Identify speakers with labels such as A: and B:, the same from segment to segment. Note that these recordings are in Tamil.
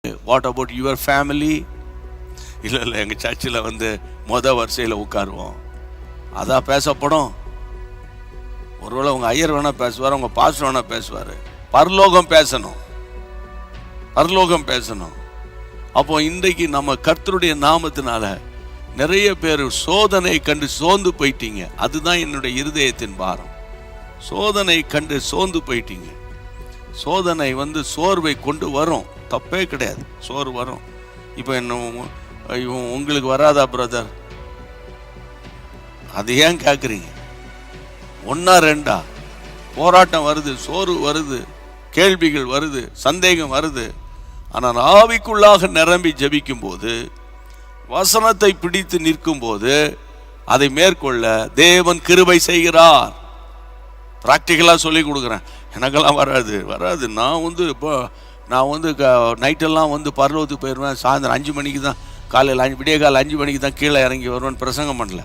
A: What about your family? இல்லை எங்கள் சர்ச்சில் வரிசையில் உட்காருவோம், அதான் பேசப்படும். ஒருவேளை உங்கள் ஐயர் வேணால் பேசுவார், உங்கள் பாஸ்டர் வேணால் பேசுவார். பரலோகம் பேசணும், பரலோகம் பேசணும். அப்போ இன்றைக்கு நம்ம கர்த்தருடைய நாமத்தினால நிறைய பேர் சோதனை கண்டு சோர்ந்து போயிட்டீங்க. அதுதான் என்னுடைய இருதயத்தின் பாரம். சோதனை கண்டு சோர்ந்து போயிட்டீங்க. சோதனை சோர்வை கொண்டு வரும், தப்பே கிடையாது, சோர்வு வரும். இப்போ உங்களுக்கு வராதா பிரதர்? அது ஏன் கேட்குறீங்க? ஒன்றா ரெண்டா போராட்டம் வருது, சோர்வு வருது, கேள்விகள் வருது, சந்தேகம் வருது. ஆனால் ஆவிக்குள்ளாக நிரம்பி ஜெபிக்கும் போது, வசனத்தை பிடித்து நிற்கும் போது அதை மேற்கொள்ள தேவன் கிருபை செய்கிறார். ப்ராக்டிக்கலாக சொல்லி கொடுக்குறேன். எனக்கெல்லாம் வராது. நான் நைட்டெல்லாம் பரலோகத்துக்கு போயிடுவேன். சாயந்தரம் 5 மணிக்கு தான், காலையில் விடிய காலை 5 மணிக்கு தான் கீழே இறங்கி வருவேன். பிரசங்கம் பண்ணல.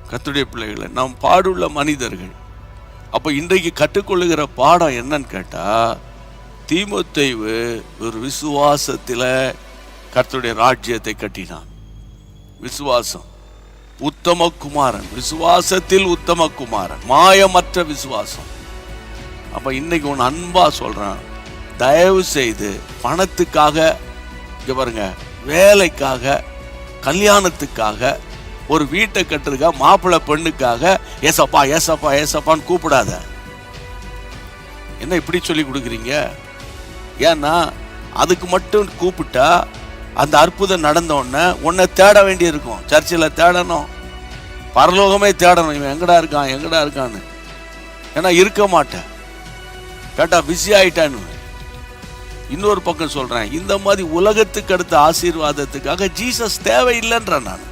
A: கர்த்தருடைய பிள்ளைகளை, நாம் பாடுள்ள மனிதர்கள். அப்போ இன்றைக்கு கற்றுக்கொள்ளுகிற பாடம் என்னன்னு கேட்டால், தீமோத்தேயு ஒரு விசுவாசத்தில் கர்த்தருடைய ராஜ்யத்தை கட்டினான். விசுவாசம், உத்தம குமாரன், விசுவாசத்தில் உத்தம குமாரன், மாயமற்ற விசுவாசம். அப்போ இன்னைக்கு ஒன்று அன்பா சொல்கிறேன், தயவு செய்து பணத்துக்காக, இங்கே பாருங்க, வேலைக்காக, கல்யாணத்துக்காக, ஒரு வீட்டை கட்டுறதுக்காக, மாப்பிள்ளை பெண்ணுக்காக ஏசப்பா ஏசப்பா ஏசப்பான்னு கூப்பிடாத. என்ன இப்படி சொல்லி கொடுக்குறீங்க? ஏன்னா அதுக்கு மட்டும் கூப்பிட்டா அந்த அற்புதம் நடந்தோடனே உன்னை தேட வேண்டியிருக்கும். சர்ச்சில் தேடணும், பரலோகமே தேடணும். இவன் எங்கடா இருக்கான்னு. ஏன்னா இருக்க மாட்டேன், கேட்டா பிஸி ஆயிட்டான்னு. இன்னொரு பக்கம் சொல்றேன், இந்த மாதிரி உலகத்துக்கு அடுத்த ஆசீர்வாதத்துக்காக ஜீசஸ் தேவையில்லைன்ற நான்.